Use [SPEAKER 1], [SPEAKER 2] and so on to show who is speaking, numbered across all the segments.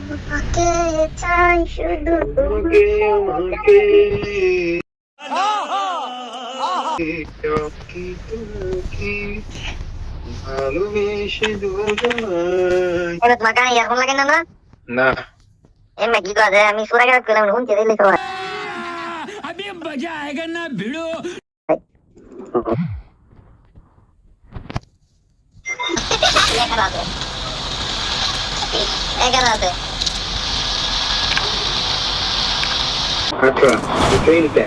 [SPEAKER 1] তোমাকে চাই শুধু
[SPEAKER 2] তোমাকে আমাকে টুকি টুকি ভালোবেসে দুজনায়।
[SPEAKER 1] এটা তোমার কানে ইয়ারফোন লাগে না? না
[SPEAKER 2] না
[SPEAKER 1] এমনি কি কাজে আমি সুরা গেরাত করলাম শুনতে দিলে তো
[SPEAKER 3] अभी मजा आएगा ना भिड़ो।
[SPEAKER 1] এখানে আছে এখানে আছে
[SPEAKER 2] আচ্ছা ট্রেনটা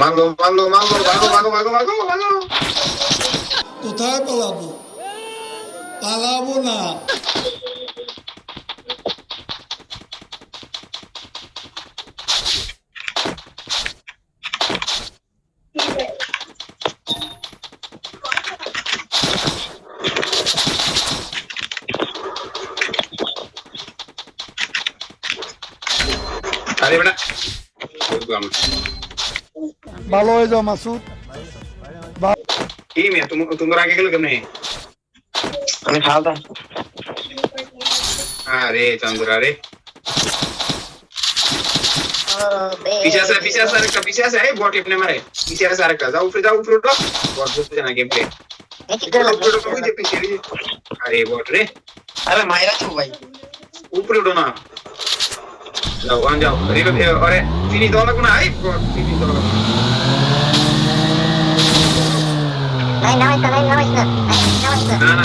[SPEAKER 2] মাগো মাগো মাগো মাগো মাগো মাগো মাগো মাগো
[SPEAKER 4] কোথায় পালাবো? পালাবো না।
[SPEAKER 2] আরে বেটা
[SPEAKER 4] ভালো হয়ে যাও মাসুদ।
[SPEAKER 2] কি মেয়ে তোমার আগে গেল কেমনে?
[SPEAKER 5] আমি খাওয়া
[SPEAKER 2] আরে চন্দ্রা রে
[SPEAKER 1] ও বে
[SPEAKER 2] পিছে আছে আরেকটা পিছে আছে এই বট এপনে মারে পিছে আছে আরেকটা যাও উপরে উঠো বট বুঝতে না গেম প্লে
[SPEAKER 1] এই কি করে লাগবে
[SPEAKER 2] পিছে আরে বট রে
[SPEAKER 5] আরে মাইরা তো ভাই
[SPEAKER 2] উপরে উঠো না যাও ওখানে যাও আরে ফিনি দাও লাগবে না এই বট ফিনি দাও লাগবে না
[SPEAKER 1] নাই নামাইছ না
[SPEAKER 2] না না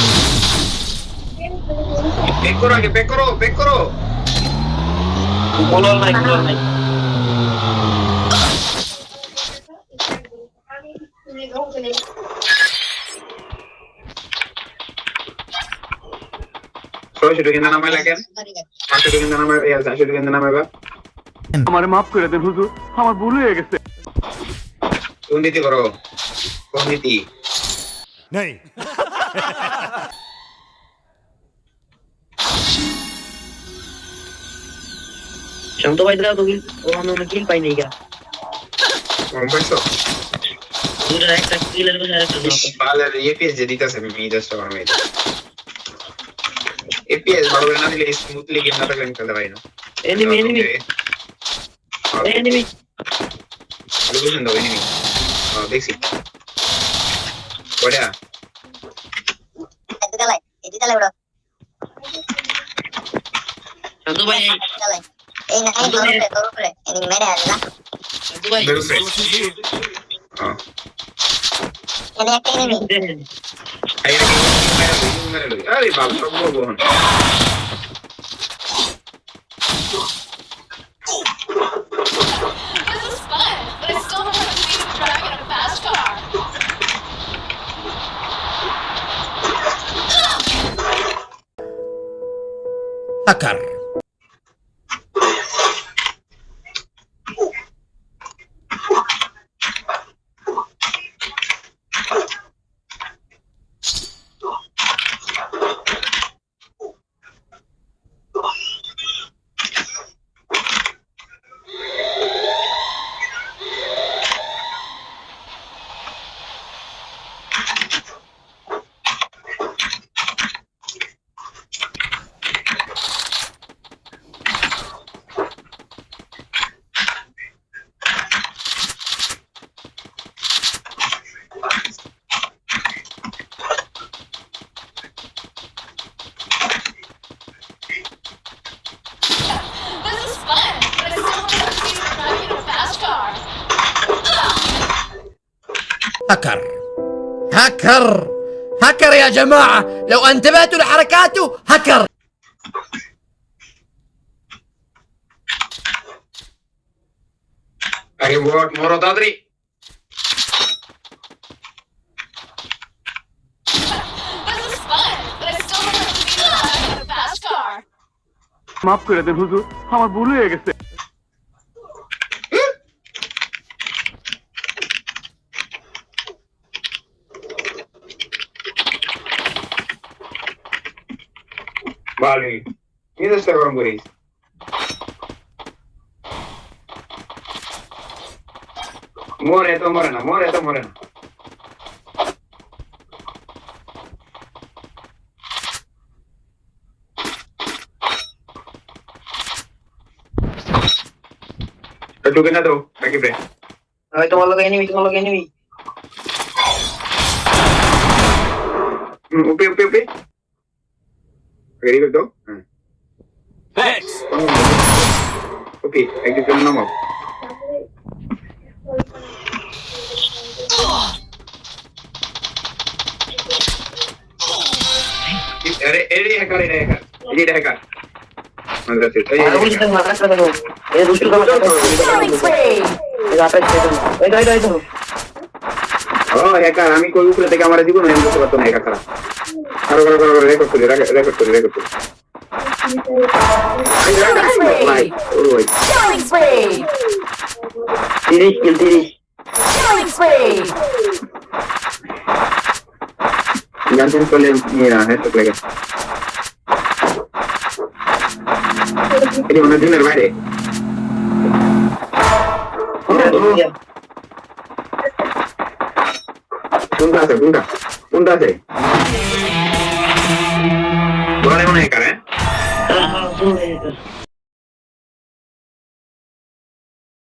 [SPEAKER 2] পেক করো আগে পেক করো
[SPEAKER 5] বলো নাই বলো নাই
[SPEAKER 2] সরাসরি ঢুকে নামাই লাগেন পাঁচশো ঢুকে নামাই 400 ঢুকে নামাই বা
[SPEAKER 6] আমার মাফ করে দেন হুজুর, আমার ভুল হয়ে গেছে।
[SPEAKER 2] দুর্নীতি করো দুর্নীতি
[SPEAKER 6] नहीं
[SPEAKER 5] শান্ত ভাই দাও তো ও আমি কিল পাই নাই গা
[SPEAKER 2] কম পাইছো
[SPEAKER 5] দুটো একটা কিলের বসে আরেকটা দাও
[SPEAKER 2] বালের এপিএস যে দিতেছে আমি জাস্ট আমার মেয়ে এপিএস ভালো করে না দিলে স্মুথলি গেম না থাকলে আমি খেলতে পারি না
[SPEAKER 5] এনিমি
[SPEAKER 2] লোকেশন দাও এনিমি দেখছি বড়িয়া
[SPEAKER 1] এটি তালে উড়ো
[SPEAKER 5] শান্ত ভাই
[SPEAKER 1] তালে এই না এই তোর উপরে এনি মেরে আসলা
[SPEAKER 5] শান্ত ভাই
[SPEAKER 2] বেরো ফ্রেশ
[SPEAKER 1] এনে একটা এনিমি
[SPEAKER 2] আরে বাপ সব বলবো
[SPEAKER 7] This is fun, but I still don't want to see you driving a fast car.
[SPEAKER 3] هكر
[SPEAKER 7] This is fun, but I still don't want to see you driving a fast car.
[SPEAKER 3] هكر هكر يا جماعة، لو انتبهتوا لحركاته هكر.
[SPEAKER 2] আরে বট মরো তাড়াতাড়ি
[SPEAKER 7] This is fun, but I still don't want to see you driving a fast car.
[SPEAKER 6] মাফ করে দেন হুজুর, আমার ভুল হয়ে গেছে।
[SPEAKER 2] ভালোই মেজাজটা গরম করিস মরে তো মরে না। ঢুকে না তো নাকি ব্রে?
[SPEAKER 5] ওই তোমার লগে enemy
[SPEAKER 2] উপে। Ready to go? Okay, একদিন জন্য নামাও। এরে হ্যাকার। মানে আছে।
[SPEAKER 5] আর ওই যে মারা করে দাও এই দুষ্টু কাজ এই আপে এই তো
[SPEAKER 2] ও হ্যাকার, আমি কই উপরে থেকে আমার জীবন আমি করতে পারতাম না হ্যাকার খারাপ। আরো রেকর্ড করি। ভাই ওই
[SPEAKER 8] Killing spree!
[SPEAKER 5] 30 কিল 30
[SPEAKER 8] Killing spree!
[SPEAKER 2] গান করলে মেরা হ্যাঁ তো লাগে। এটি মনে দিনের বাইরে। কোনটা আছে? তোমার মনে হয় কারে?
[SPEAKER 5] হ্যাঁ